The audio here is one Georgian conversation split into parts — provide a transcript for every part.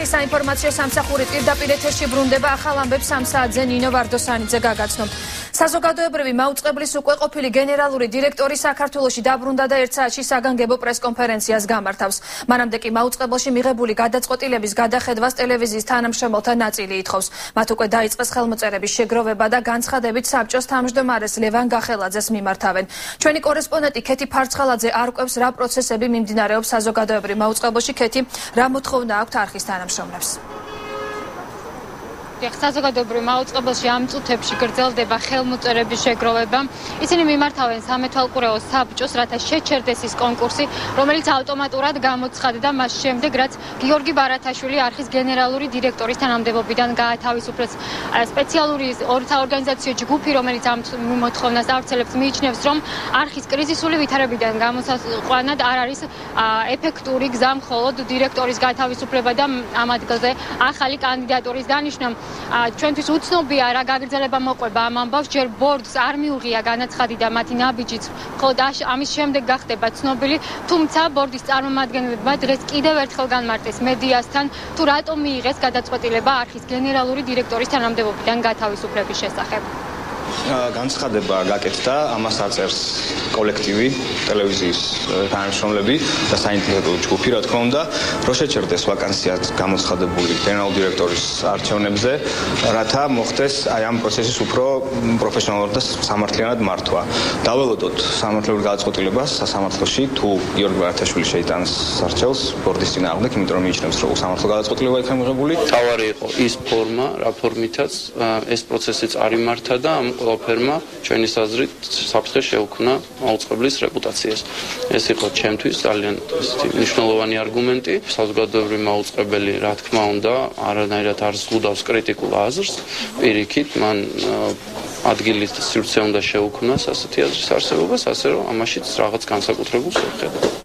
არხის საინფორმაციო სამსახური პირდაპირ ეთერში ბრუნდება ახალ ამბებს 3 საათზე ნინო ვარდოსანიძე გაგაცნობთ. საზოგადოებრივი მაუწყებლის უკვე ყოფილი გენერალური დირექტორი საქართველოში დაბრუნდა და 1 საათში საგანგებო პრესკონფერენციას გამართავს. მანამდე კი მაუწყებელში მიღებული გადაწყვეტილების გადახედვას ტელევიზიის თანამშრომელთა ნაწილი ითხოვს. მათ უკვე დაიწყეს ხელმოწერების შეგროვება და განცხადებით საბჭოს თავმჯდომარეს ლევან გახელაძეს მიმართავენ. ჩვენი კორესპონდენტი ქეთი ფარცხალაძე არკვევს რა პროცესები მიმდინარეობს საზოგადოებრივ მაუწყებელში. ქეთი, რა მოთხოვნა აქვთ არხის თანამშრომლებს? საზოგადოებრივ მაუწყებელში ამ წუთებში გრძელდება ხელმოწერების შეგროვება. ისინი მიმართავენ სამეთვალყურეო საბჭოს, რათა შეჩერდეს ის კონკურსი, რომელიც ავტომატურად გამოცხადდა მას შემდეგ, რაც გიორგი ბარათაშვილი არხის გენერალური დირექტორის თანამდებობიდან გაათავისუფლეს. სპეციალური ორგანიზაციო ჯგუფი, რომელიც ამ მოთხოვნას ავრცელებს, მიიჩნევს, რომ არხის კრიზისული ვითარებიდან გამოსაყვანად არ არის ეფექტური გზა მხოლოდ დირექტორის გათავისუფლება და ამ ადგილზე ახალი კანდიდატურის დანიშვნა. ჩვენთვის უცნობია რა გაგრძელება მოყვება ამ ამბავს, ჯერ ბორდს არ მიუღია განაცხადი და მათი ნაბიჯიც მხოლოდ ამის შემდეგ გახდება ცნობილი, თუმცა ბორდის წარმომადგენლებმა დღეს კიდევ ერთხელ განმარტეს მედიასთან, თუ რატომ მიიღეს გადაწყვეტილება არხის გენერალური დირექტორის თანამდებობიდან გათავისუფლების შესახებ. განცხადება გაკეთდა, ამას აწერს კოლექტივი, ტელევიზიის თანამშრომლები და საინტერესო ჯგუფი, რა თქმა უნდა, რომ შეჩერდეს ვაკანსია გამოცხადებული გენერალური დირექტორის არჩევნებზე, რათა მოხდეს აი ამ პროცესის უფრო პროფესიონალურად და სამართლიანად მართვა. დაველოდოთ სამართლებრივ გადაწყვეტილებას სასამართლოში, თუ გიორგი ბარათაშვილი შეიტანს არჩევნს ბორდის წინააღმდეგ, იმიტომ რომ მიიჩნევს, რომ სამართლო გადაწყვეტილება იქნა მიღებული. თავარი იყო ის ფორმა, რა ფორმითაც ეს პროცესი წარიმართა და ამ ყველაფერმა ჩვენი აზრით საფრთხე შეუქმნა მაუწყებლის რეპუტაციას. ეს იყო ჩემთვის ძალიან მნიშვნელოვანი არგუმენტი. საზოგადოებრივი მაუწყებელი, რა თქმა უნდა, არანაირად არ ზღუდავს კრიტიკულ აზრს. პირიქით, მან ადგილი სივრცე უნდა შეუქმნას ასეთი აზრის არსებობას, ასე რომ ამაშიც რაღაც განსაკუთრებულს ვხედავ.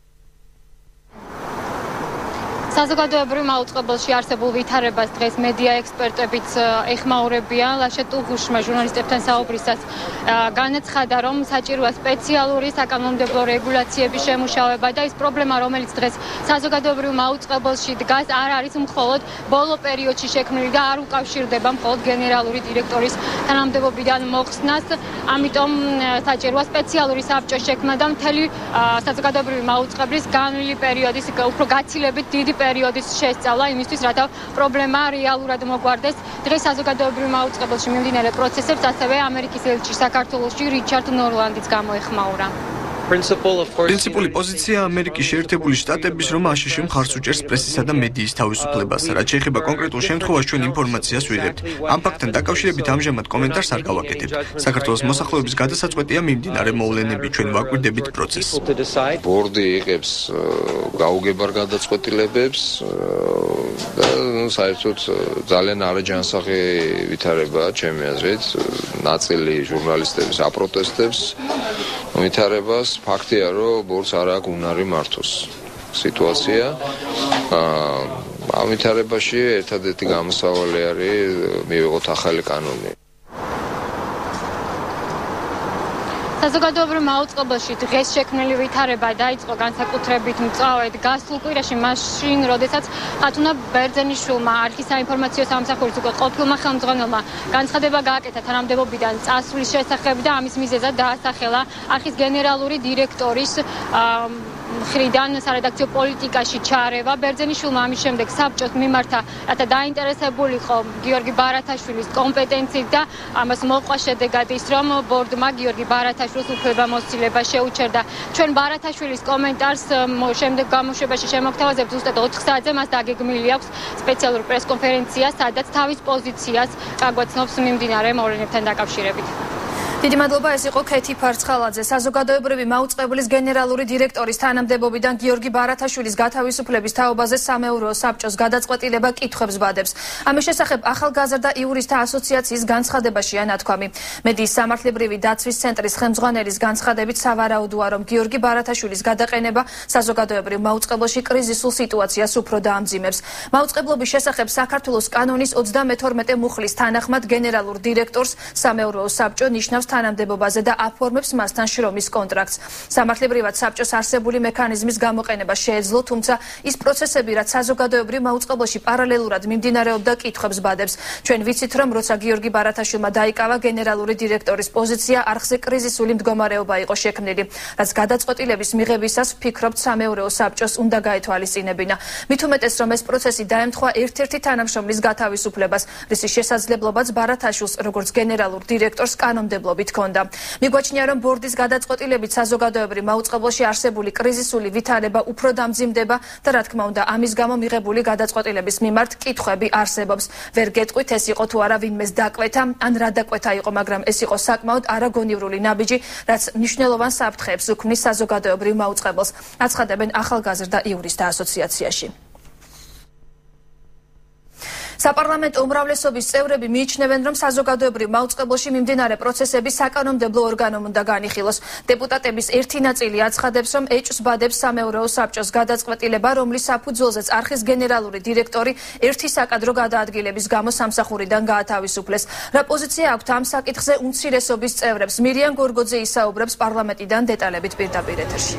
საზოგადოებრივ მაუწყებელში არსებულ ვითარებას დღეს მედია ექსპერტებიც ეხმაურებიან. ლაშა ტუღუშმა ჟურნალისტებთან საუბრისას განაცხადა, რომ საჭიროა სპეციალური საკანონმდებლო რეგულაციების შემუშავება და ის პრობლემა, რომელიც დღეს საზოგადოებრივ მაუწყებელში დგას, არ არის მხოლოდ ბოლო პერიოდში შექმნილი და არ უკავშირდება მხოლოდ გენერალური დირექტორის თანამდებობიდან მოხსნას. ამიტომ საჭიროა სპეციალური საბჭოს შექმნა და მთელი საზოგადოებრივი მაუწყებლის განვლილი პერიოდის უფრო გაცილებით დიდი პერიოდის შესწავლა იმისთვის, რათა პრობლემა რეალურად მოგვარდეს. დღეს საზოგადოებრივ მაუწყებელში მიმდინარე პროცესებს ასევე ამერიკის ელჩი საქართველოში რიჩარდ ნორლანდიც გამოეხმაურა. პრინციპული პოზიცია ამერიკის შეერთებული შტატების, რომ აშშ მხარს უჭერს პრესისა და მედიის თავისუფლებას. რაც შეეხება კონკრეტულ შემთხვევას, ჩვენ ინფორმაციას ვიღებთ. ამ ფაქტთან დაკავშირებით ამჟამად კომენტარს არ გავაკეთებთ. საქართველოს მოსახლეობის გადასაწყვეტია მიმდინარე მოვლენები, ჩვენ ვაკვირდებით პროცესს. ბორდი იღებს გაუგებარ გადაწყვეტილებებს და საერთოდ ძალიან არაჯანსაღი ვითარებაა ჩემი აზრით. ნაწილი ჟურნალისტების აპროტესტებს ვითარებას. ფაქტია, რომ ბორდს არ აქვს უნარი მართოს სიტუაცია. ამ ვითარებაში ერთადერთი გამოსავალი არის მივიღოთ ახალი კანონი. საზოგადოებრივ მაუწყებელში დღეს შექმნილი ვითარება დაიწყო განსაკუთრებით მწვავედ გასულ კვირაში, მაშინ, როდესაც ხათუნა ბერძენიშვილმა არხის საინფორმაციო სამსახურის უკვე ყოფილმა ხელმძღვანელმა განცხადება გააკეთა თანამდებობიდან წასვლის შესახებ და ამის მიზეზად დაასახელა არხის გენერალური დირექტორის მხრიდან სარედაქციო პოლიტიკაში ჩარევა. ბერძენიშვილმა ამის შემდეგ საბჭოს მიმართა, რათა დაინტერესებულიყო გიორგი ბარათაშვილის კომპეტენციით და ამას მოყვა შედეგად ის, რომ ბორდმა გიორგი ბარათაშვილის უფლებამოსილება შეუჩერდა. ჩვენ ბარათაშვილის კომენტარს შემდეგ გამოშვებაში შემოგთავაზებთ. ზუსტად 4 საათზე მას დაგეგმილი აქვს სპეციალური პრესკონფერენცია, სადაც თავის პოზიციას გაგვაცნობს მიმდინარე მოვლენებთან დაკავშირებით. დიდი მადლობა, ეს იყო ქეთი ფარცხალაძე. საზოგადოებრივი მაუწყებლის გენერალური დირექტორის თანამდებობიდან გიორგი ბარათაშვილის გათავისუფლების თაობაზე სამეურვეო საბჭოს გადაწყვეტილება კითხვებს ბადებს. ამის შესახებ ახალგაზრდა იურისტთა ასოციაციის განცხადებაშია ნათქვამი. მედიის სამართლებრივი დაცვის ცენტრის ხელმძღვანელის განცხადებით სავარაუდოა, რომ გიორგი ბარათაშვილის გადაყენება საზოგადოებრივ მაუწყებელში კრიზისულ სიტუაციას უფრო დაამძიმებს. მაუწყებლობის შესახებ საქართველოს კანონის 32 მუხლის თანახმად გენერალურ დირექტორს სამეურვეო საბჭო ნიშნავს თანამდებობაზე და აფორმებს მასთან შრომის კონტრაქტს. სამართლებრივად საბჭოს არსებული მექანიზმის გამოყენება შეეძლო, თუმცა ის პროცესები, რაც საზოგადოებრივ მაუწყებელში პარალელურად მიმდინარეობდა, კითხვებს ბადებს. ჩვენ ვიცით, რომ როცა გიორგი ბარათაშვილმა დაიკავა გენერალური დირექტორის პოზიცია, არხზე კრიზისული მდგომარეობა იყო შექმნილი, რაც გადაწყვეტილების მიღებისას ვფიქრობთ სამეურვეო საბჭოს უნდა გაეთვალისწინებინა. მით უმეტეს, რომ ეს პროცესი დაემთხვა ერთ-ერთი თანამშრომლის გათავისუფლებას, რისი შესაძლებლობაც ბარათაშვილს როგორც გენერალურ დირექტორს კანონმდებლობით ჰქონდა. მიგვაჩნია, რომ ბორდის გადაწყვეტილებით საზოგადოებრივ მაუწყებელში არსებული კრიზისული ვითარება უფრო დამძიმდება და რა თქმა უნდა, ამის გამო მიღებული გადაწყვეტილების მიმართ კითხვები არსებობს. ვერ გეტყვით, ეს იყო თუ არა ვინმეს დაკვეთა, ან რა დაკვეთა იყო, მაგრამ ეს იყო საკმაოდ არაგონივრული ნაბიჯი, რაც მნიშვნელოვან საფრთხეებს უქმნის საზოგადოებრივ მაუწყებელს, აცხადებენ ახალგაზრდა იურისტთა ასოციაციაში. საპარლამენტო უმრავლესობის წევრები მიიჩნევენ, რომ საზოგადოებრივ მაუწყებელში მიმდინარე პროცესები საკანონმდებლო ორგანომ უნდა განიხილოს. დეპუტატების ერთი ნაწილი აცხადებს, რომ ეჭვს ბადებს სამეურვეო საბჭოს გადაწყვეტილება, რომლის საფუძველზეც არხის გენერალური დირექტორი ერთი საკადრო გადაადგილების გამო სამსახურიდან გაათავისუფლეს. რა პოზიცია აქვთ ამ საკითხზე უმცირესობის წევრებს? მირიან გორგოძე ისაუბრებს პარლამენტიდან დეტალებით პირდაპირ ეთერში.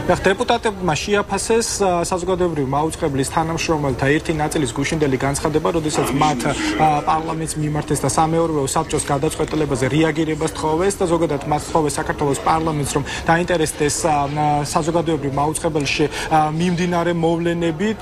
დეპუტატებმა შეაფასეს საზოგადოებრივ მაუწყებლის თანამშრომელთა ერთი ნაწილის გუშინდელი განცხადება, როდესაც მათ პარლამენტს მიმართეს და სამეურვეო საბჭოს გადაწყვეტილებაზე რეაგირებას თხოვეს და ზოგადად მათ თხოვეს საქართველოს პარლამენტს, რომ დაინტერესდეს საზოგადოებრივ მაუწყებელში მიმდინარე მოვლენებით.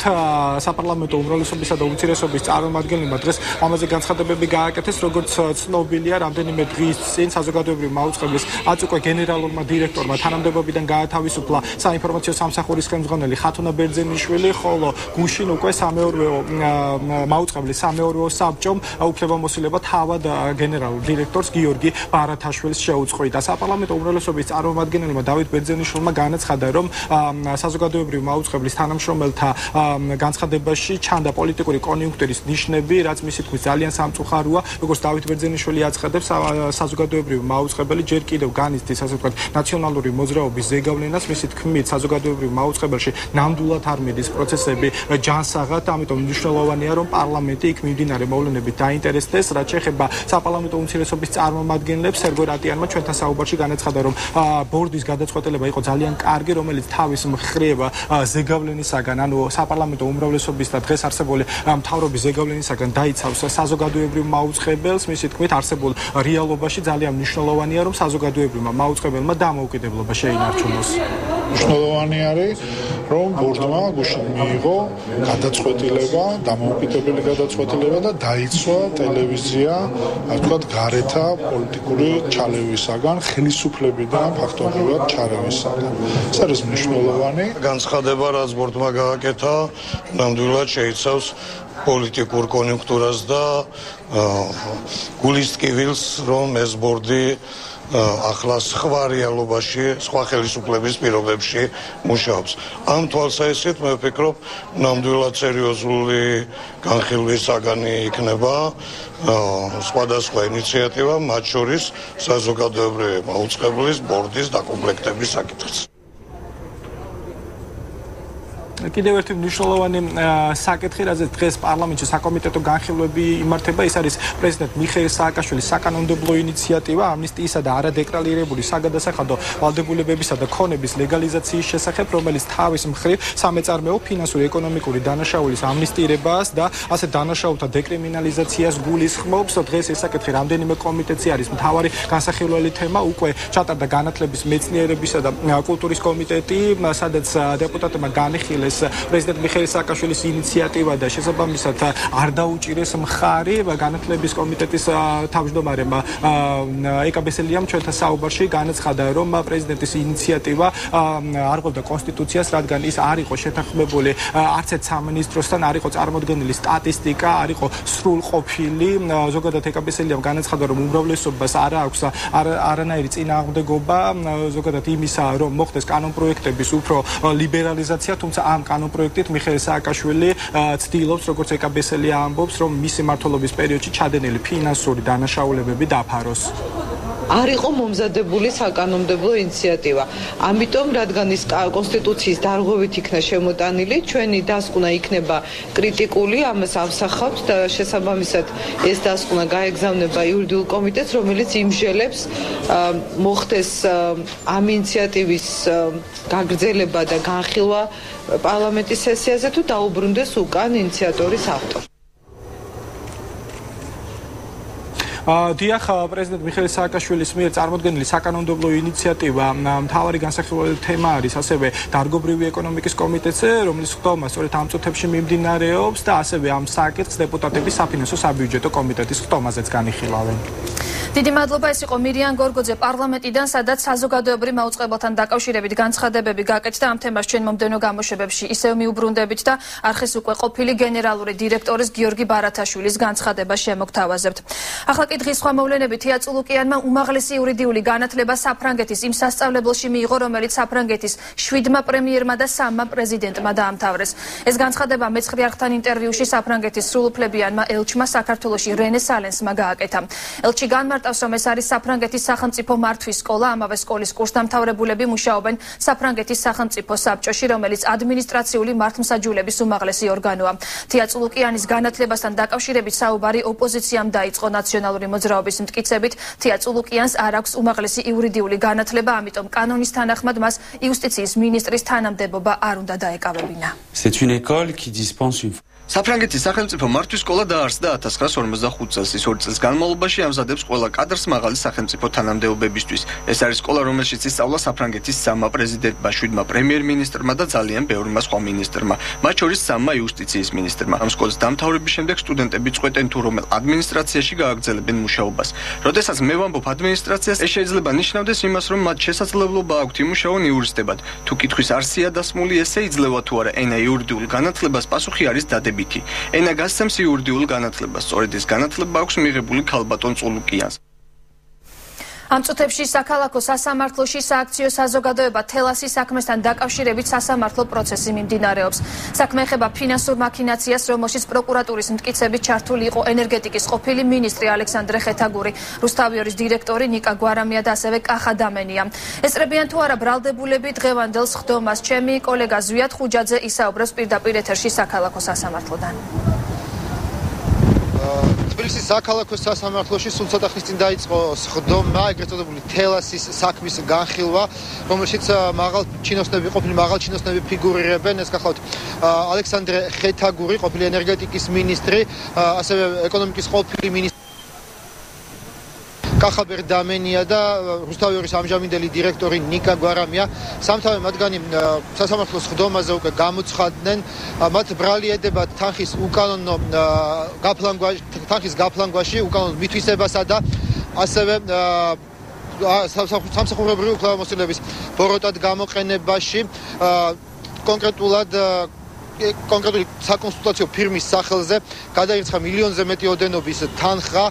საპარლამენტო უმრავლესობისა და უმცირესობის წარმომადგენლებმა დღეს ამაზე განცხადებები გააკეთეს, როგორც ცნობილია, რამდენიმე დღის წინ საზოგადოებრივ მაუწყებლის აწუყვე გენერალურმა დირექტორმა თანამდებობიდან გაათავისუფლა საინფორმაციო სამსახურის ხელმძღვანელი ხათუნა ბერძენიშვილი, ხოლო გუშინ უკვე სამეურვეო მაუწყებლის სამეურვეო საბჭომ უფლებამოსილება თავად გენერალურ დირექტორს გიორგი ბარათაშვილს შეუწყო და საპარლამენტო უმრავლესობის წარმომადგენელმა დავით ბერძენიშვილმა განაცხადა, რომ საზოგადოებრივ მაუწყებლის თანამშრომელთა განცხადებაში ჩანდა პოლიტიკური კონიუნქტურის ნიშნები, რაც მისი თქმით ძალიან სამწუხაროა. როგორც დავით ბერძენიშვილი აცხადებს, საზოგადოებრივ მაუწყებელი ჯერ კიდევ განიცდის, ასე ვთქვათ, ნაციონალური მოძრაობის ზეგავლენას, მისი თქმით საზოგადოებრივ მაუწყებელში ნამდვილად არ მიდის პროცესები ჯანსაღად, ამიტომ მნიშვნელოვანია, რომ პარლამენტი იქ მიმდინარე მოვლენებით დაინტერესდეს. რაც შეეხება საპარლამენტო უმცირესობის წარმომადგენლებს, სერგო რატიანმა ჩვენთან საუბარში განაცხადა, რომ ბორდის გადაწყვეტილება იყო ძალიან კარგი, რომელიც თავის მხრივ ზეგავლენისაგან, ანუ საპარლამენტო უმრავლესობის და დღეს არსებული მთავრობის ზეგავლენისაგან დაიცავს საზოგადოებრივ მაუწყებელს. მისი თქმით, არსებულ რეალობაში ძალიან მნიშვნელოვანია, რომ საზოგადოებრივმა მაუწყებელმა დამოუკიდებლობა შეინარჩუნოს. მნიშვნელოვანი არის, რომ ბორდმა გუშინ მიიღო გადაწყვეტილება, დამოუკიდებელი გადაწყვეტილება და დაიცვა ტელევიზია, ასე ვთქვათ, გარეთა პოლიტიკური ჩალევისაგან, ხელისუფლებიდან ფაქტობრივად ჩარევისაგან. ეს არის მნიშვნელოვანი განცხადება, რაც ბორდმა გააკეთა, ნამდვილად შეიცავს პოლიტიკურ კონიუნქტურას და გულის ტკივილს, რომ ეს ბორდი ახლა სხვა რეალობაში, სხვა ხელისუფლების პირობებში მუშაობს. ამ თვალსაზრისით მე ვფიქრობ, ნამდვილად სერიოზული განხილვის საგანი იქნება სხვადასხვა ინიციატივა, მათ შორის საზოგადოებრივი მაუწყებლის ბორდის დაკომპლექტების საკითხიც. კიდევ ერთი მნიშვნელოვანი საკითხი, რაზეც დღეს პარლამენტში საკომიტეტო განხილვები იმართება, ის არის პრეზიდენტ მიხეილ სააკაშვილის საკანონმდებლო ინიციატივა ამნისტიისა და არადეკლარირებული საგადასახადო ვალდებულებებისა და ქონების ლეგალიზაციის შესახებ, რომელიც თავის მხრივ სამეწარმეო, ფინანსური, ეკონომიკური დანაშაულის ამნისტირებას და ასე დანაშაულთა დეკრიმინალიზაციას გულისხმობს. დღეს ეს საკითხი რამდენიმე კომიტეტში არის მთავარი განსახილველი თემა, უკვე ჩატარდა განათლების, მეცნიერებისა და კულტურის კომიტეტი, სადაც დეპუტატებმა განიხილეს პრეზიდენტ მიხეილ სააკაშვილის ინიციატივა და შესაბამისად არ დაუჭირეს მხარი. განათლების კომიტეტის თავმჯდომარემ ეკაბესელიამ ჩვენთან საუბარში განაცხადა, რომ პრეზიდენტის ინიციატივა არ ყოფდა კონსტიტუციას, რადგან ის არ იყო შეთანხმებული არც ერთ სამინისტროსთან, არ იყო წარმოდგენილი სტატისტიკა, არ იყო სრულყოფილი. ზოგადად ეკაბესელიამ განაცხადა, რომ უმრავლესობას არ აქვს არანაირი წინააღმდეგობა ზოგადად იმისა, რომ მოხდეს კანონპროექტების უფრო ლიბერალიზაცია, თუმცა ამ კანონპროექტით მიხეილ სააკაშვილი ცდილობს, როგორც ეკაბესელია ამბობს, რომ მისი მმართველობის პერიოდში ჩადენილი ფინანსური დანაშაულებები დაფაროს. არ იყო მომზადებული საკანონმდებლო ინიციატივა. ამიტომ, რადგან ის კონსტიტუციის დარღვევით იქნა შემოტანილი, ჩვენი დასკვნა იქნება კრიტიკული, ამას ავსახავთ და შესაბამისად ეს დასკვნა გაეგზავნება იურიდიულ კომიტეტს, რომელიც იმჟელებს მოხდეს ამ ინიციატივის გაგრძელება და განხილვა პარლამენტის სესიაზე თუ დაუბრუნდეს უკან ინიციატორის ავტორი. დიახ, პრეზიდენტ მიხეილ სააკაშვილის მიერ წარმოდგენილი საკანონმდებლო ინიციატივა მთავარი განსახილველი თემა არის ასევე დარგობრივი ეკონომიკის კომიტეტზე, რომლის ხდომა სწორედ ამ წუთებში მიმდინარეობს და ასევე ამ საკითხს დეპუტატები საფინანსო საბიუჯეტო კომიტეტის ხდომაზეც განიხილავენ. დიდი მადლობა, ეს იყო მირიან გორგოძე პარლამენტიდან, სადაც საზოგადოებრივ მაუწყებელთან დაკავშირებით განცხადებები გაკეთდა. ამ თემას ჩვენ მომდევნო გამოშვებებში ისევ მიუბრუნდებით და არხის უკვე ყოფილი გენერალური დირექტორის გიორგი ბარათაშვილის განცხადებას შემოგთავაზებთ. ახლა კი დღის სხვა მოვლენები. თია წულუკიანმა უმაღლესი იურიდიული განათლება საფრანგეთის იმ სასწავლებელში მიიღო, რომელიც საფრანგეთის 7-მა პრემიერმა და 3-მა პრეზიდენტმა დაამთავრეს. ეს განცხადება მეცხრე არხთან ინტერვიუში საფრანგეთის სრულუფლებიანმა ელჩმა საქართველოში რენე სალენსმა გააკეთა. ელჩი განმარტავს, რომ ეს არის საფრანგეთის სახელმწიფო მართვის სკოლა, ამავე სკოლის კურსდამთავრებულები მუშაობენ საფრანგეთის სახელმწიფო საბჭოში, რომელიც ადმინისტრაციული მართლმსაჯულების უმაღლესი ორგანოა. თია წულუკიანის განათლებასთან დაკავშირებით საუბარი ოპოზიციამ დაიწყო. ნაციონალური მოძრაობის მტკიცებით, თია წულუკიანს არ აქვს უმაღლესი იურიდიული განათლება, ამიტომ კანონის თანახმად მას იუსტიციის მინისტრის თანამდებობა არ უნდა დაეკავებინა. საფრანგეთის სახელმწიფო მართვის სკოლა დაარსდა 1945 წელს. ის 2 წელს განმავლობაში ამზადებს ყველა კადრს მაღალი სახელმწიფო თანამდებობებისთვის. ეს არის სკოლა, რომელშიც ისწავლა საფრანგეთის 3-მა პრეზიდენტმა, 7-მა პრემიერ-მინისტრმა და ძალიან ბევრმა სხვა მინისტრმა, მათ შორის 3-მა იუსტიციის მინისტრმა. ამ სკოლის დამთავრების შემდეგ სტუდენტები წყვეტენ თუ რომელ ადმინისტრაციაში გააგრძელებენ მუშაობას. როდესაც მე ვამბობ ადმინისტრაციას, ეს შეიძლება ნიშნავდეს იმას, რომ მათ შესაძლებლობა აქვთ იმუშაონ იურისტებად. თუ კითხვის არსია დასმული, ესე იძლევა თუ არა ენა იურიდიულ განათლებას, პასუხი არის დადებითი. ენა გასცემს იურიდიულ განათლებას, სწორედ ეს განათლება აქვს მიღებული ქალბატონ წულუკიანს. ამ წუთებში საქალაქო სასამართლოში სააქციო საზოგადოება თელასის საქმესთან დაკავშირებით სასამართლო პროცესი მიმდინარეობს. საქმე ეხება ფინანსურ მაქინაციას, რომელშიც პროკურატურის მტკიცებით ჩართული იყო ენერგეტიკის ყოფილი მინისტრი ალექსანდრე ხეთაგური, რუსთავიორის დირექტორი ნიკა გვარამია და ასევე კახა დამენია. ესწრებიან თუ არა ბრალდებულები დღევანდელ სხდომას. ჩემი კოლეგა ზვიად ხუჯაძე ისაუბრებს პირდაპირ ეთერში საქალაქო სასამართლოდან. თბილისის საქალაქო სასამართლოში სულ ცოტა ხნის წინ დაიწყო სხდომა, ეგრეთ წოდებული თელასის საქმის განხილვა, რომელშიც ყოფილი მაღალ ჩინოსნები ფიგურირებენ. ეს გახლავთ ალექსანდრე ხეთაგური, ყოფილი ენერგეტიკის მინისტრი, ასევე ეკონომიკის ყოფილი მინისტრი კახა დამენია და რუსთავიორის ამჟამინდელი დირექტორი ნიკა გვარამია. სამთავე მათგანი სასამართლოს სხდომაზე უკვე გამოცხადდნენ. მათ ბრალი ედება თანხის უკანონო გაფლანგვაში, უკანონო მითვისებასა და ასევე სამსახურებრივი უფლებამოსილების ბოროტად გამოყენებაში. კონკრეტული საკონსულტაციო ფირმის სახელზე გადაირიცხა მილიონზე მეტი ოდენობის თანხა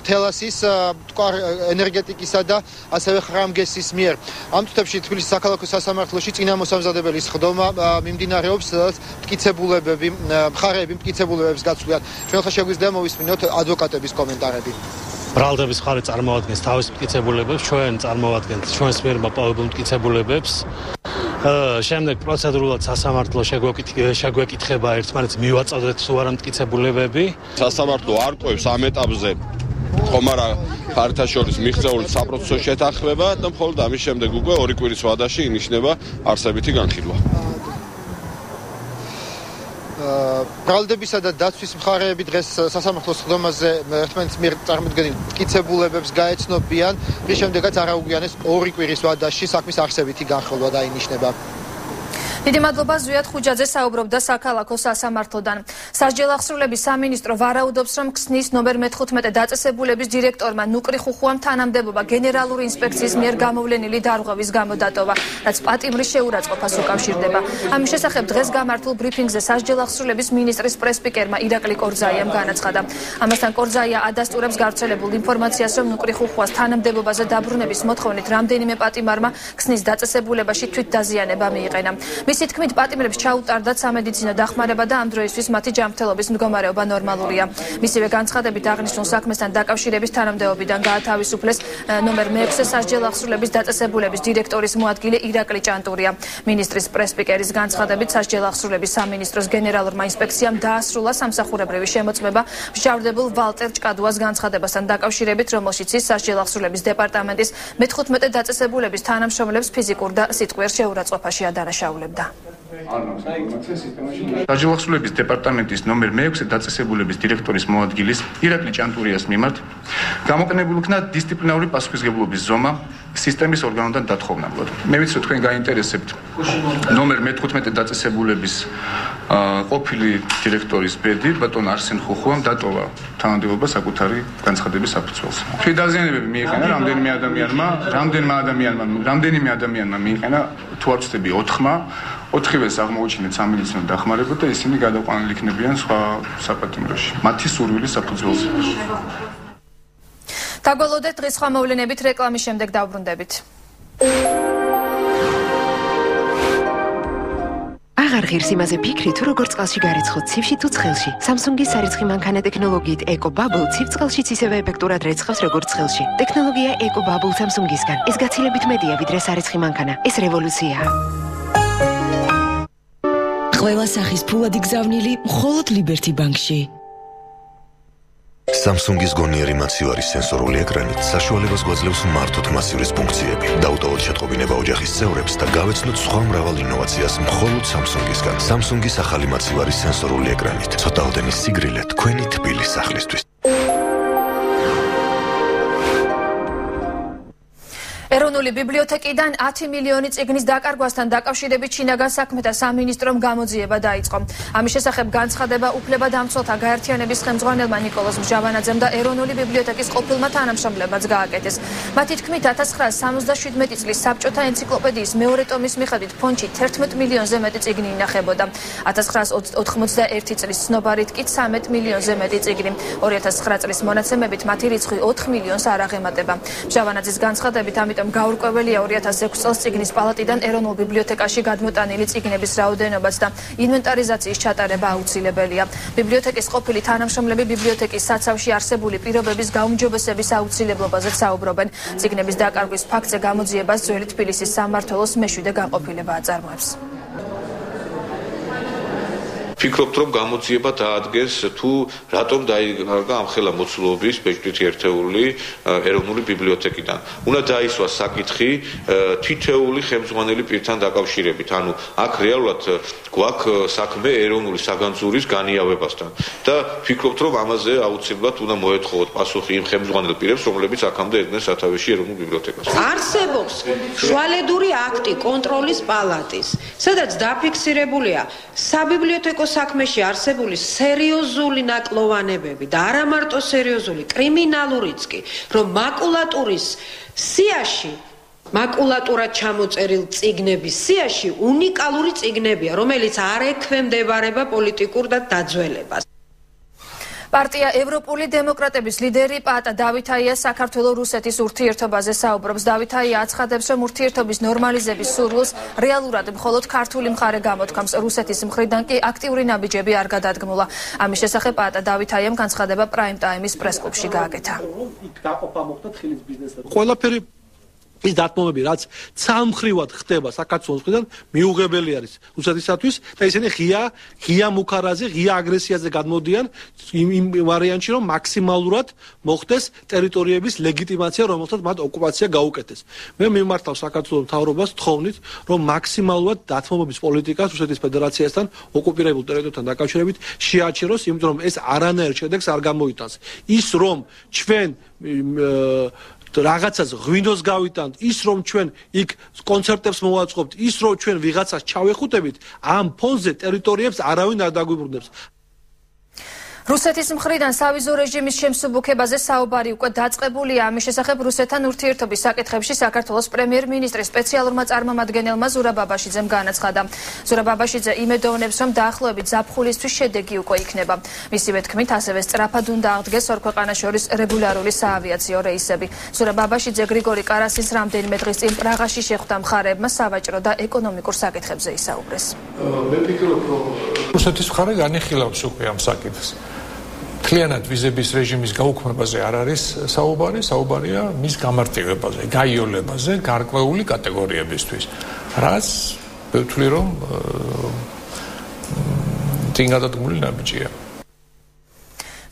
თელასის ენერგეტიკისა და ასევე ხრამგესის მიერ. ამ წუთებში თბილისის საქალაქო სასამართლოში წინამოსამზადებელი სხდომა მიმდინარეობს, სადაც მხარეები მტკიცებულებებს გაცვლიან. ჩვენ ხა შეგვიძლია მოვისმინოთ ადვოკატების კომენტარები. ბრალდების მხარე წარმოადგენს თავის მტკიცებულებებს, ჩვენ წარმოვადგენთ ჩვენს მიერ მოპოვებულ მტკიცებულებებს. შემდეგ პროცედურულად სასამართლო შეგვეკითხება ერთმანეთს მივაწოდეთ თუ არა მტკიცებულებები. სასამართლო არ ყვევს ამ ეტაპზე ხომარა ხარითაშორის მიღწეული საპროცესო შეთანხმება და მხოლოდ ამის შემდეგ უკვე 2 კვირის ვადაში ინიშნება არსებითი განხილვა. ბრალდებისა და დაცვის მხარეები დღეს სასამართლოს სხდომაზე ერთმანეთის მიერ წარმოდგენილ მტკიცებულებებს გაეცნობიან, რის შემდეგაც არაუგვიანეს 2 კვირის ვადაში საქმის არსებითი განხილვა დაინიშნება. დიდი მადლობა ზვიად ხუჯაძე საუბრობდა საქალაქო სასამართლოდან. სასჯელ აღსრულების სამინისტრო ვარაუდობს, რომ ქსნის ნომერ 15 დაწესებულების დირექტორმა ნუკრი ხუხუამ თანამდებობა გენერალური ინსპექციის მიერ გამოვლენილი დარღვევის გამო დატოვა, რაც პატიმრის შეურაცხყოფას უკავშირდება. ამის შესახებ დღეს გამართულ ბრიფინგზე სასჯელ აღსრულების მინისტრის პრესპიკერმა ირაკლი კორძაიამ განაცხადა. ამასთან კორძაია ადასტურებს გავრცელებულ ინფორმაციას, რომ ნუკრი ხუხუას თანამდებობაზე დაბრუნების მოთხოვნით რამდენიმე პატიმარმა ქსნის დაწესებულებაში თვითდაზიანება მიიყენა. მისი თქმით, პატიმრებს ჩაუტარდათ სამედიცინო დახმარება და ამ დროისთვის მათი ჯანმრთელობის მდგომარეობა ნორმალურია. მისივე განცხადებით აღნიშნულ საქმესთან დაკავშირების თანამდებობიდან გაათავისუფლეს ნომერ 6 სასჯელ აღსრულების დაწესებულების დირექტორის მოადგილე ირაკლი ჭანტურია. მინისტრის პრესპიკერის განცხადებით სასჯელ აღსრულების სამინისტროს გენერალურმა ინსპექციამ დაასრულა სამსახურებრივი შემოწმება მშავდებულ ვალტერ ჭკადუას განცხადებასთან დაკავშირებით, რომელშიც ის სასჯელ აღსრულების დეპარტამენტის მე-15 დაწესებულების თანამშრომლებს ფიზიკურ და სიტყვიერ შეურაცხყოფაში ადანაშაულებდა. სასჯელ აღსრულების დეპარტამენტის ნომერ 6 დაწესებულების დირექტორის მოადგილის ირაკლი ჭანტურიას მიმართ გამოყენებული იქნა დისციპლინარული პასუხისმგებლობის ზომა სისტემის ორგანოდან დათხოვნამდე. მე ვიცი, თქვენ გაინტერესებთ ნომერ მე-15 დაწესებულების ყოფილი დირექტორის ბედი ბატონ არსენ ხუხუამ დატოვა თანამდებობა საკუთარი განცხადების საფუძველზე. დაზიანებები მიიყენა რამდენიმე ადამიანმა მიიყენა, თუ არ ვცდები 4-მა, 4-ვეს აღმოუჩინეთ სამედიცინო დახმარება და ისინი გადაყვანილი იქნებიან სხვა საპატიმროში. მათი სურვილის საფუძველზე. დაგველოდეთ დღის სხვა მოვლენებით, რეკლამის შემდეგ დავბრუნდებით. აღარ ღირს იმაზე ფიქრი, თუ როგორ წყალში გარეცხოთ, ცივში თუ ცხელში. Samsung-ის სარეცხი მანქანა ტექნოლოგიით Eco Bubble ცივ წყალშიც ისევე ეფექტურად რეცხავს, როგორც ცხელში. ტექნოლოგია Eco Bubble Samsung-ისგან. ეს გაცილებით მეტია, ვიდრე სარეცხი მანქანა. ეს რევოლუციაა. ყველა სახის ფულადი გზავნილი მხოლოდ Liberty Bank-ში. Samsung-ის გონიერი მაცივარის სენსორული ეკრანით საშუალებას გვაძლევს მართოთ მასივრის ფუნქციები. დაუტოვოთ შეტყობინება ოჯახის წევრებს და გავეცნოთ სხვა მრავალ ინოვაციას მხოლოდ Samsung-ისგან. Samsung-ის ახალი მაცივარის სენსორული ეკრანით. ცოტაოდენი სიგრილე თქვენი თბილი სახლისთვის. ეროვნული ბიბლიოთეკიდან 10 მილიონი წიგნის დაკარგვასთან დაკავშირებით შინაგან საქმეთა სამინისტრომ გამოძიება დაიწყო. ამის შესახებ განცხადება უფლებადამცველთა გაერთიანების ხელმძღვანელმა ნიკოლოზ მჟავანაძემ და ეროვნული ბიბლიოთეკის ყოფილმა თანამშრომლებმაც გააკეთეს. მათი თქმით, 1977 წლის საბჭოთა ენციკლოპედიის მეორე ტომის მიხედვით ფონდში 11 მილიონზე მეტი წიგნი ინახებოდა. 1991 წლის ცნობარით კი 13 მილიონზე მეტი წიგნი. 2009 წლის მონაცემებით მათი რიცხვი 4 მილიონს არ აღემატება. მჟავანაძის განცხადებით, ამიტომ გაურკვეველია 2006 წელს წიგნის პალატიდან ეროვნულ ბიბლიოთეკაში გადმოტანილი წიგნების რაოდენობაც და ინვენტარიზაციის ჩატარება აუცილებელია. ბიბლიოთეკის ყოფილი თანამშრომლები ბიბლიოთეკის საცავში არსებული პირობების გაუმჯობესების აუცილებლობაზე საუბრობენ. წიგნების დაკარგვის ფაქტზე გამოძიებას ძველი თბილისის სამმართველოს მეშვიდე განყოფილება აწარმოებს. ფიქრობთ, რომ გამოძიება დაადგეს თუ რატომ დაიკარგა ამხელა მოცულობის ბეჭდვითი ერთეული ეროვნული ბიბლიოთეკიდან. უნდა დაისვას საკითხი თითეული ხელმძღვანელი პირთან დაკავშირებით. ანუ აქ რეალურად გვაქვს საქმე ეროვნული საგანძურის განიავებასთან და ფიქრობთ, რომ ამაზე აუცილებლად უნდა მოეთხოვოთ პასუხი იმ ხელმძღვანელ პირებს, რომლებიც აქამდე ედგნენ სათავეში ეროვნულ ბიბლიოთეკას. არსებობს შუალედური აქტი კონტროლის პალატის, სადაც დაფიქსირებულია საბიბლიოთეკო საქმეში არსებული სერიოზული ნაკლოვანებები და არა მარტო სერიოზული, კრიმინალურიც კი, რომ მაკულატურის სიაში, მაკულატურად ჩამოწერილ წიგნების სიაში უნიკალური წიგნებია, რომელიც არ ექვემდებარება პოლიტიკურ და დაძველებას. პარტია ევროპული დემოკრატების ლიდერი პაატა დავითაია საქართველო-რუსეთის ურთიერთობაზე საუბრობს. დავითაია აცხადებს, რომ ურთიერთობის ნორმალიზების სურვილს რეალურად მხოლოდ ქართული მხარე გამოთქვამს. რუსეთის მხრიდან კი აქტიური ნაბიჯები არ გადადგმულა. ამის შესახებ პაატა დავითაიამ განცხადება პრაიმ ტაიმის პრესკლუბში გააკეთა. ყველაფერი ის დათმობები, რაც ცალმხრივად ხდება საქართველოს მხრიდან, მიუღებელი არის რუსეთისათვის და ისინი ღია მუქარაზე, ღია აგრესიაზე გადმოდიან იმ ვარიანტში, რომ მაქსიმალურად მოხდეს ტერიტორიების ლეგიტიმაცია, რომელსაც მათ ოკუპაცია გაუკეთეს. მე მიმართავ საქართველოს მთავრობას თხოვნით, რომ მაქსიმალურად დათმობების პოლიტიკას რუსეთის ფედერაციასთან ოკუპირებულ ტერიტორიასთან დაკავშირებით შეაჩეროს, იმიტომ რომ ეს არანაირ შედეგს არ გამოიტანს. ის რომ ჩვენ რაღაცას ღვინოს გავიტანთ, ის რომ ჩვენ იქ კონცერტებს მოვაწყობთ, ის რომ ჩვენ ვიღაცას ჩავეხუტებით, ამ ფონზე ტერიტორიებს არავინ არ დაგვიბრუნებს. რუსეთის მხრიდან სავიზო რეჟიმის შემსუბუქებაზე საუბარი უკვე დაწყებულია. ამის შესახებ რუსეთთან ურთიერთობის საკითხებში საქართველოს პრემიერ-მინისტრის სპეციალურმა წარმომადგენელმა ზურაბ ბაბაშიძემ განაცხადა. ზურაბ ბაბაშიძე იმედოვნებს, რომ დაახლოებით ზაფხულისთვის შედეგი უკვე იქნება. მისივე თქმით, ასევე სწრაფად უნდა აღდგეს ორ ქვეყანას შორის რეგულარული საავიაციო რეისები. ზურაბ ბაბაშიძე გრიგორი კარასის რამდენიმე დღის წინ პრაღაში შეხვდა მხარეებმა სავაჭრო და ეკონომიკურ საკითხებზე ისაუბრეს. მე ვფიქრობ, რომ რუსეთის მხარე განიხილავს უკვე ამ საკითხს. მთლიანად ვიზების რეჟიმის გაუქმებაზე არ არის საუბარია მის გამარტივებაზე, გაიოლებაზე გარკვეული კატეგორიებისთვის. რაც ვთვლი, რომ წინ გადადგმული ნაბიჯია.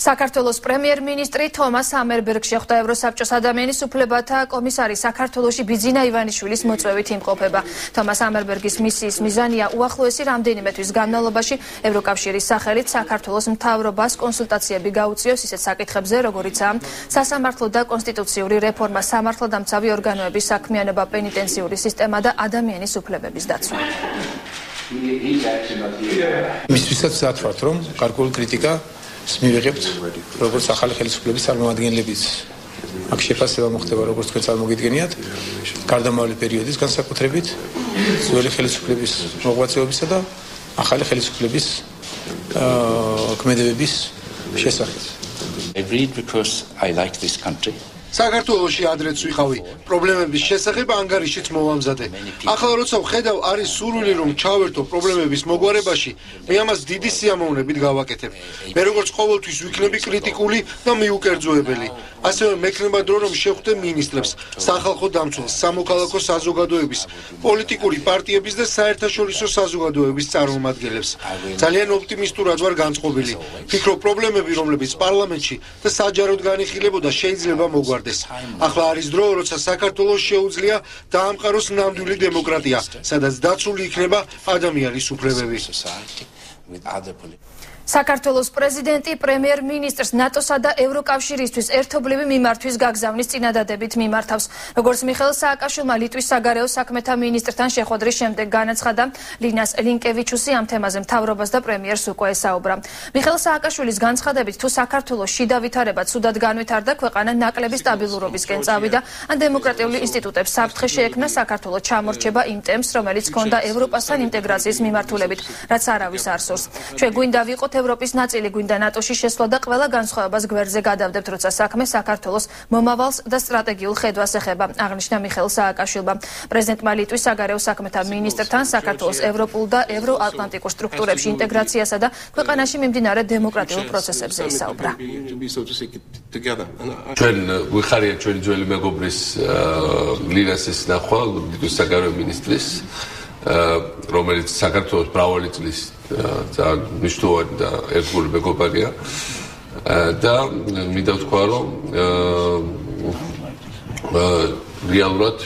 საქართველოს პრემიერ-მინისტრი თომას ამერბერგ შეხვდა ევროსაბჭოს ადამიანის უფლებათა კომისარი საქართველოში ბიძინა ივანიშვილის მოწვევით იმყოფება. თომას ამერბერგის მისიის მიზანია უახლოესი რამდენიმე თვის განმავლობაში ევროკავშირის სახელით საქართველოს მთავრობას კონსულტაციები გაუწიოს ისეთ საკითხებზე, როგორიცაა სასამართლო და კონსტიტუციური რეფორმა, სამართლდამცავი ორგანოების საქმიანობა, პენიტენციური სისტემა და ადამიანის უფლებების დაცვა. მისთვისაც ვსათვართ, რომ გარკვეული კრიტიკა მივიღებთ როგორც ახალი ხელისუფლების წარმომადგენლებიც აქ შეფასება მოხდება როგორც თქვენ წარმოგიდგენიათ გარდამავალი პერიოდის განსაკუთრებით ძველი ხელისუფლების მოღვაწეობისა და ახალი ხელისუფლების ქმედებების შესახებ. I read because I like this country. საქართველოში ადრეც ვიყავი პრობლემების შესახებ ანგარიშიც მოვამზადე. ახლა როცა ვხედავ არის სურვილი რომ ჩავერთო პრობლემების მოგვარებაში, მე ამას დიდი სიამოვნებით გავაკეთებ. მე როგორც ყოველთვის ვიქნები კრიტიკული და მიუკერძოებელი. ასევე მექნება დრო რომ შევხვდე მინისტრებს, სახალხო დამცველს, სამოქალაქო საზოგადოების, პოლიტიკური პარტიების და საერთაშორისო საზოგადოების წარმომადგენლებს. ძალიან ოპტიმისტურად ვარ განწყობილი. ვფიქრობ პრობლემები რომლებიც პარლამენტში და საჯაროდ განიხილებოდა შეიძლება მოგვარდეს. ახლა არის დრო, როცა საქართველოს შეუძლია დაამყაროს ნამდვილი დემოკრატია, სადაც დაცული იქნება ადამიანის უფლებები. საქართველოს პრეზიდენტი პრემიერ-მინისტრს ნატოსა და ევროკავშირისთვის ერთობლივი მიმართვის გაგზავნის წინადადებით მიმართავს. როგორც მიხეილ სააკაშვილმა ლიტვის საგარეო საქმეთა მინისტრთან შეხვედრის შემდეგ განაცხადა, ლინას ლინკევიჩუსი ამ თემაზე მთავრობას და პრემიერს უკვე ესაუბრა. მიხეილ სააკაშვილის განცხადებით, თუ საქართველოს შიდა ვითარება ცუდად განვითარდა, ქვეყანა ნაკლები სტაბილურობისკენ წავიდა, ან დემოკრატიული ინსტიტუტებს საფრთხე შეექმნა, საქართველო ჩამორჩება იმ ტემპს, რომელიც ჰქონდა ევროპასთან ინტეგრაციის მიმართულებით, რაც არავის არ სურს. ჩვენ გვინდა ვიყოთ ევროპის ნაწილი, გვინდა ნატოში შესვლა და ყველა განსხვავებას გვერდზე გადავდებთ, როცა საქმე საქართველოს მომავალს და სტრატეგიულ ხედვას ეხება, აღნიშნა მიხეილ სააკაშვილმა. პრეზიდენტმა ლიტვის საგარეო საქმეთა მინისტრთან საქართველოს ევროპულ და ევროატლანტიკურ სტრუქტურებში ინტეგრაციასა და ქვეყანაში მიმდინარე დემოკრატიულ პროცესებზე ისაუბრა. ჩვენ გვიხარია ჩვენი ძველი მეგობრის ლინასის ნახვა, ლიტვის საგარეო მინისტრის, რომელიც საქართველოს მრავალი წლის ძალიან მნიშვნელოვანი და ერთგული მეგობარია და მინდა ვთქვა, რომ რეალურად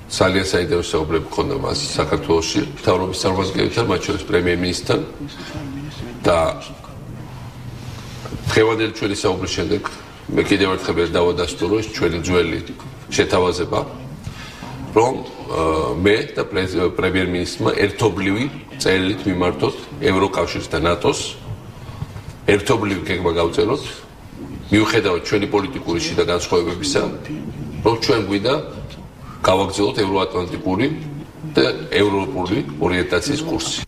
ძალიან საინტერესო საუბრები ჰქონდა მას საქართველოში მთავრობის წარმომადგენლებთან, მათ შორის პრემიერ-მინისტრთან და დღევანდელი ჩვენი საუბრის შემდეგ მე კიდევ ერთხელ დავადასტურო, რომ ეს ჩვენი ძველი შეთავაზება, რომ მე და პრემიერ-მინისტრმა ერთობლივი წერილით მიმართოთ ევროკავშირს და ნატოს, ერთობლივი გეგმა გავწეროთ, მიუხედავად ჩვენი პოლიტიკური შიდა განსხვავებებისა, რომ ჩვენ გვინდა გავაგრძელოთ ევროატლანტიკური და ევროპული ორიენტაციის კურსი.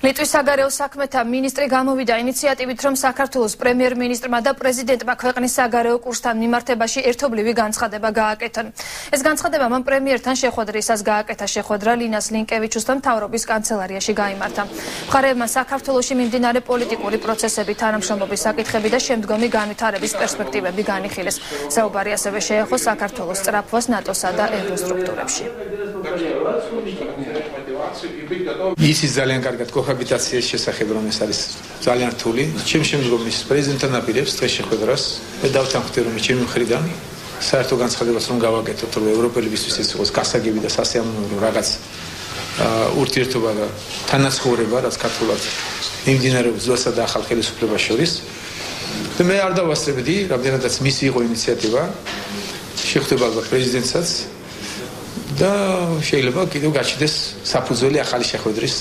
ლიტვის საგარეო საქმეთა მინისტრი გამოვიდა ინიციატივით, რომ საქართველოს პრემიერ-მინისტრმა და პრეზიდენტმა ქვეყნის საგარეო კურსთან მიმართებაში ერთობლივი განცხადება გააკეთონ. ეს განცხადება მან პრემიერთან შეხვედრისას გააკეთა. შეხვედრა ლინას ლინკევიჩუსთან მთავრობის კანცელარიაში გაიმართა. მხარეებმა საქართველოში მიმდინარე პოლიტიკური პროცესები, თანამშრომლობის საკითხები და შემდგომი განვითარების პერსპექტივები განიხილეს. საუბარი ასევე შეეხო საქართველოს სწრაფვას ნატოსა და ევროსტრუქტურებში. იცის ძალიან კარგად კოჰაბიტაციის შესახებ, რომ ეს არის ძალიან რთული. ჩემს შემდგომის პრეზიდენტთან აპირებს დღეს შეხვედრას. მე დავთანხმდი, რომ ჩემი მხრიდან საერთო განცხადებას რომ გავაკეთოთ, რომ ევროპელებისთვის ეს იყოს გასაგები და სასიამოვნო რაღაც ურთიერთობა და თანაცხოვრება, რაც ქართულად მიმდინარეობს ძველსა და ახალ ხელისუფლებას შორის. და მე არ დავასწრებდი, რამდენადაც მისი იყო ინიციატივა, შეხვდება ალბათ პრეზიდენტსაც და შეიძლება კიდევ გაჩნდეს საფუძველი ახალი შეხვედრის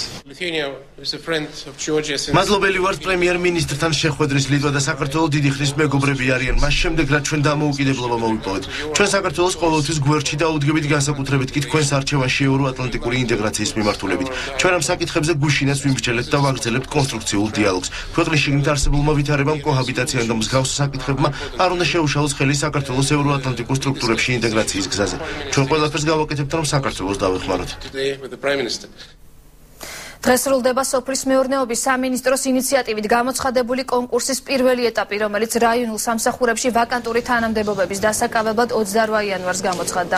მადლობელი ვართ პრემიერ-მინისტრთან შეხვედრის ლიტვა და საქართველოს დიდი ხნის მეგობრები არიან. მას შემდეგ რაც ჩვენ დამოუკიდებლობა მოვიპოვეთ. ჩვენ საქართველოს ყოველთვის გვერდში დაუდგებით განსაკუთრებით კი თქვენს არჩევანში ევროატლანტიკური ინტეგრაციის მიმართულებით. ჩვენ ამ საკითხებზე გუშინაც ვიმსჯელებთ და ვაგრძელებთ კონსტრუქციულ დიალოგს. ქვეყნის შიგნით არსებულმა ვითარებამ, კოჰაბიტაციამ და მსგავს საკითხებმა არ უნდა შეუშალოს ხელი საქართველოს ევროატლანტიკურ სტრუქტურებში ინტეგრაციის გზაზე. ჩვენ ყველაფერს გავაკეთებთ, რომ საქართველოს დავეხმაროთ. დღეს სრულდება სოფლის მეურნეობის სამინისტროს ინიციატივით გამოცხადებული კონკურსის პირველი ეტაპი, რომელიც რაიონულ სამსახურებში ვაკანტური თანამდებობების დასაკავებლად 28 იანვარს გამოცხადდა.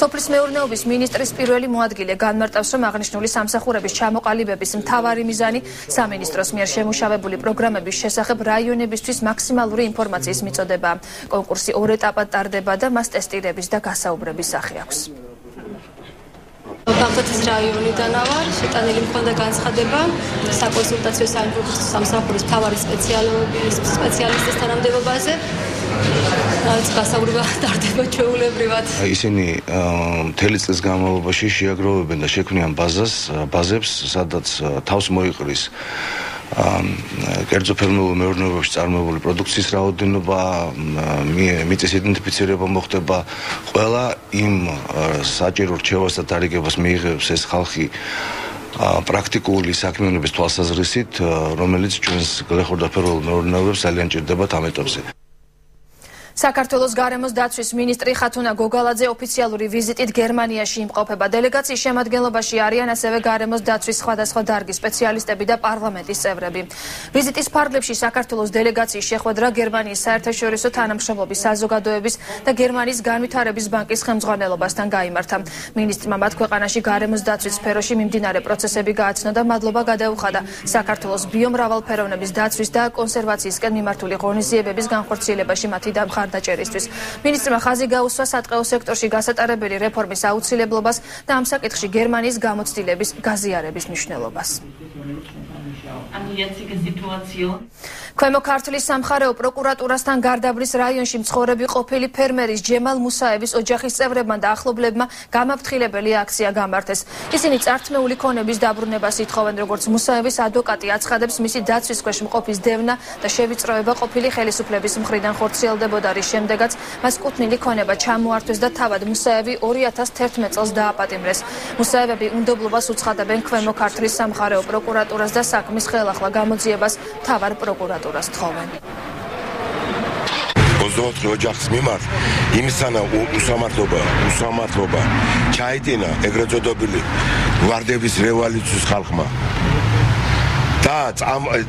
სოფლის მეურნეობის მინისტრის პირველი მოადგილე განმარტავს, რომ აღნიშნული სამსახურების ჩამოყალიბების მთავარი მიზანი სამინისტროს მიერ შემუშავებული პროგრამების შესახებ რაიონებისთვის მაქსიმალური ინფორმაციის მიწოდებაა. კონკურსი 2 ეტაპად ტარდება და მას ტესტირების და გასაუბრების სახე აქვს. ბაღდათის რაიონიდან ვარ, შეტანილი მქონდა განცხადება საკონსულტაციო სამსახურის მთავარი სპეციალისტის თანამდებობაზე. რაც გასაუბრება ტარდება ჩვეულებრივად. ისინი მთელი წლის განმავლობაში შეაგროვებენ და შექმნიან ბაზებს, სადაც თავს მოიყრის კერძო ფერმერულ მეურნეობებში წარმოებული პროდუქციის რაოდენობა, მიწის იდენტიფიცირება მოხდება, ყველა იმ საჭირო რჩევას და დარიგებას მიიღებს ეს ხალხი პრაქტიკული საქმიანობის თვალსაზრისით, რომელიც ჩვენს გლეხურ და ფერმერულ მეურნეობებს ძალიან ჭირდებათ ამ ეტაპზე. საქართველოს გარემოს დაცვის მინისტრი ხათუნა გოგალაძე ოფიციალური ვიზიტით გერმანიაში იმყოფება. დელეგაციის შემადგენლობაში არიან ასევე გარემოს დაცვის სხვადასხვა დარგის სპეციალისტები და პარლამენტის წევრები. ვიზიტის ფარგლებში საქართველოს დელეგაციის შეხვედრა გერმანიის საერთაშორისო თანამშრომლობის საზოგადოების და გერმანიის განვითარების ბანკის ხელმძღვანელობასთან გაიმართა. მინისტრმა მათ ქვეყანაში გარემოს დაცვის სფეროში მიმდინარე პროცესები გააცნო და მადლობა გადაუხადა საქართველოს ბიომრავალფეროვნების დაცვის და კონსერვაციისკენ მიმართული ღონისძიებების განხორციელებაში მათი მხარდაჭერისთვის. მინისტრმა ხაზი გაუსვა სატყეო სექტორში გასატარებელი რეფორმის აუცილებლობას და ამ საკითხში გერმანიის გამოცდილების გაზიარების მნიშვნელობას. ქვემო ქართლის სამხარეო პროკურატურასთან გარდაბრის რაიონში მცხოვრები ყოფილი ფერმერის ჯემალ მუსაევის ოჯახის წევრებმა და ახლობლებმა გამაფრთხილებელი აქცია გამართეს. ისინი წართმეული ქონების დაბრუნებას ითხოვენ, როგორც მუსაევის ადვოკატი აცხადებს, მისი დაცვის ქვეშ მყოფის დევნა და შევიწროება ყოფილი ხელისუფლების მხრიდან ხორციელდებოდა, რის შემდეგაც მას კუთვნილი ქონება ჩამოართვეს და თავად მუსაევი 2011 წელს დააპატიმრეს. მუსაევები უნდობლობას უცხადებენ ქვემო ქართლის სამხარეო პროკურატურას და საქმის ხელახლა გამოძიებას მთავარ პროკურატურას თხოვენ. 24 ოჯახის მიმართ იმისანა უსამართლობა ჩაიტინა ეგრეთ წოდებული ვარდების რევალიციის ხალხმა და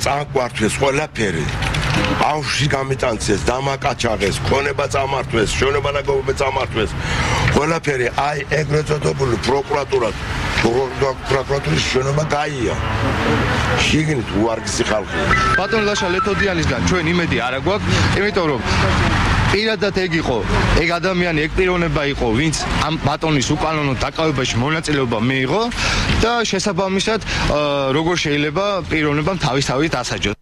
წამკვართვეს ყველაფერი. ბავშვი გამიტანცეს, დამაკაჩაღეს, ქონება წამართვეს, შენობა წამართვეს. ყველაფერი აი ეგრეთ წოდებული პროკურატურის შენობა გაია. შიგნით უარგისი ხალხი. ბატონ ლაშა ლეთოდიანისგან ჩვენ იმედი არ აგვაქვს, იმიტომ რომ პირადად ეგ იყო, ეგ ადამიანი, ეგ პიროვნება იყო, ვინც ამ ბატონის უკანონო დაკავებაში მონაწილეობა მიიღო და შესაბამისად როგორ შეიძლება პიროვნებამ თავისთავად ასაჯოს.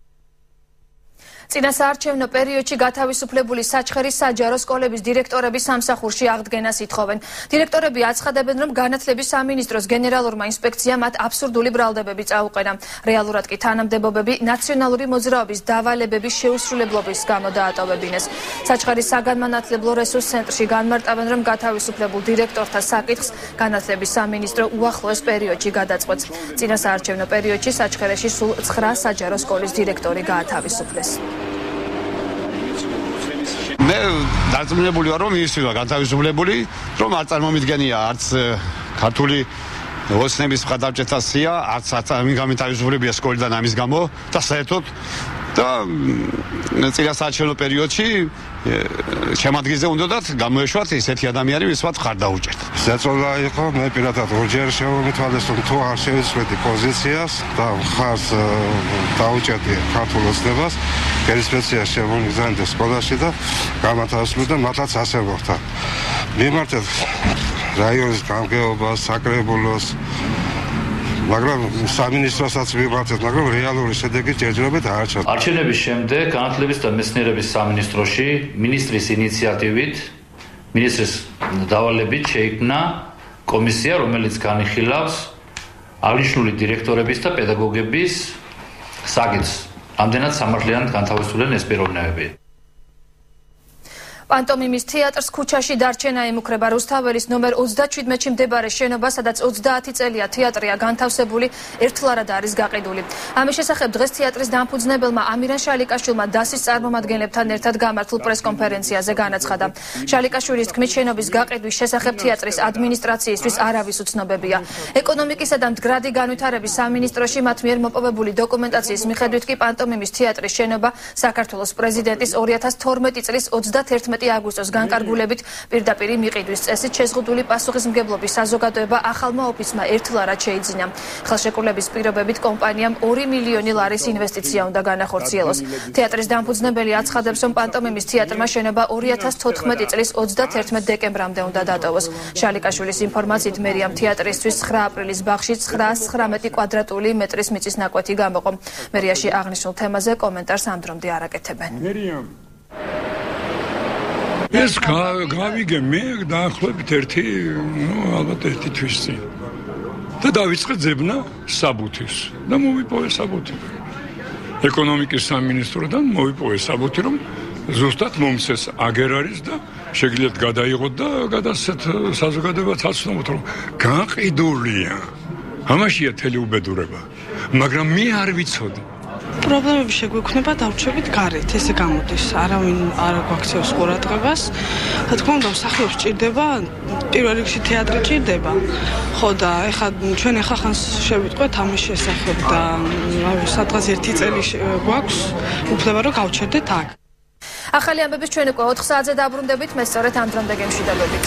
წინასაარჩევნო პერიოდში გათავისუფლებული საჩხერის საჯარო სკოლების დირექტორები სამსახურში აღდგენას ითხოვენ. დირექტორები აცხადებენ, რომ განათლების სამინისტროს გენერალურმა ინსპექციამ მათ აბსურდული ბრალდებები წაუყენა. რეალურად კი თანამდებობები ნაციონალური მოძრაობის დავალებების შეუსრულებლობის გამო დაატოვებინეს. საჩხერის საგანმანათლებლო რესურს ცენტრში განმარტავენ, რომ გათავისუფლებულ დირექტორთა საკითხს განათლების სამინისტრო უახლოეს პერიოდში გადაწყვეტს. წინასაარჩევნო პერიოდში საჩხერეში სულ 9 საჯარო სკოლის დირექტორი გაათავისუფლეს. მე დარწმუნებული ვარ, რომ ის ვარ გათავისუფლებული, რომ არ წარმომიდგენია არც ქართული ოცნების მხარდაჭერასია, არც გამითავისუფლებია სკოლიდან ამის გამო და საერთოდ და წინასაარჩევნო პერიოდში შემადგენლზე უნდათ გამოეშვათ ესეთი ადამიანი, ვისაც ხარ დაუჭერთ. ზეწოლა იყო, მე პირადად ორჯერ შემომითვალეს, რომ თუ არ შევიცვლედი პოზიციას და ხარს დაუჭერდი ქართულ ოცნებას, გერისპეცია შემომიგზავნდა სკოლაში და გამათავისუფლდა, მათაც ასე მოხდა. მიმართეთ რაიონის გამგეობას, საკრებულოს, მაგრამ სამინისტროსაც მიმართეთ, მაგრამ რეალური შედეგი ჯერჯერობით არ ჩანდა. არჩევნების შემდეგ განათლების და მეცნიერების სამინისტროში მინისტრის ინიციატივით, მინისტრის დავალებით შეიქმნა კომისია, რომელიც განიხილავს აღნიშნული დირექტორების და პედაგოგების საკითხს ამდენად სამართლიანად განთავისუფლდნენ ეს პიროვნებები. პანტომიმის თეატრს ქუჩაში დარჩენა ემუქრება რუსთაველის ნომერ 37-ში მდებარე შენობა, სადაც 30 წელია თეატრია განთავსებული, ერთლარად არის გაყიდული. ამის შესახებ დღეს თეატრის დამფუძნებელმა ამირან შალიკაშვილმა დასის წარმომადგენლებთან ერთად გამართულ პრესკონფერენციაზე განაცხადა. შალიკაშვილის თქმით, შენობის გაყიდვის შესახებ თეატრის ადმინისტრაციისთვის არავის უცნობებია. ეკონომიკისა და მდგრადი განვითარების სამინისტროში მათ მიერ მოპოვებული დოკუმენტაციის მიხედვით კი პანტომიმის თეატრის შენობა საქართველოს პრეზიდენტის 2012 წლის 31 აგვისტოს განკარგულებით პირდაპირ მიყიდვის წესით შეზღუდული პასუხისმგებლობის საზოგადოება ახალმა ოფისმა ერთლარად შეიძინა. ხელშეკრულების პირობებით კომპანიამ 2 მილიონი ლარის ინვესტიცია უნდა განახორციელოს. თეატრის დამფუძნებელი აცხადებს, რომ პანტომიმის თეატრმა შენობა 2014 წლის 31 დეკემბრამდე უნდა დატოვოს. შალიკაშვილის ინფორმაციით მერიამ თეატრისთვის 9 აპრილის ბაღში 919 კვადრატული მეტრის მიწის ნაკვეთი გამოყო. მერიაში აღნიშნულ თემაზე კომენტარს ამ დრომდე არ აკეთებენ. ეს გავიგე მე დაახლოებით ალბათ ერთი თვის წინ და დავიწყე ძებნა საბუთის და მოვიპოვე საბუთი. ეკონომიკის სამინისტროდან მოვიპოვე საბუთი, რომ ზუსტად მომცეს აგერ არის და შეგიძლიათ გადაიღოთ და გადასცეთ საზოგადოებას აცნობოთ, რომ გაყიდულია. ამაშია თელი უბედურება, მაგრამ მე არ ვიცოდი. პრობლემები შეგვექნება დავრჩებით გარეთ, ესე გამოდის. არავინ არ გვაქცევს ყურადღებას. რა თქმა უნდა, მსახიობს ჭირდება, პირველ რიგში თეატრი ჭირდება. ხო და ეხლა ჩვენ ხანს შევიტყვეთ ამის შესახებ და სადღაც 1 წელი გვაქვს უფლება რომ გავჩერდეთ აქ. ახალი ამბების ჩვენ უკვე 4 საათზე დაბრუნდებით, მე სწორედ ამ დრომდე გემშვიდობებით.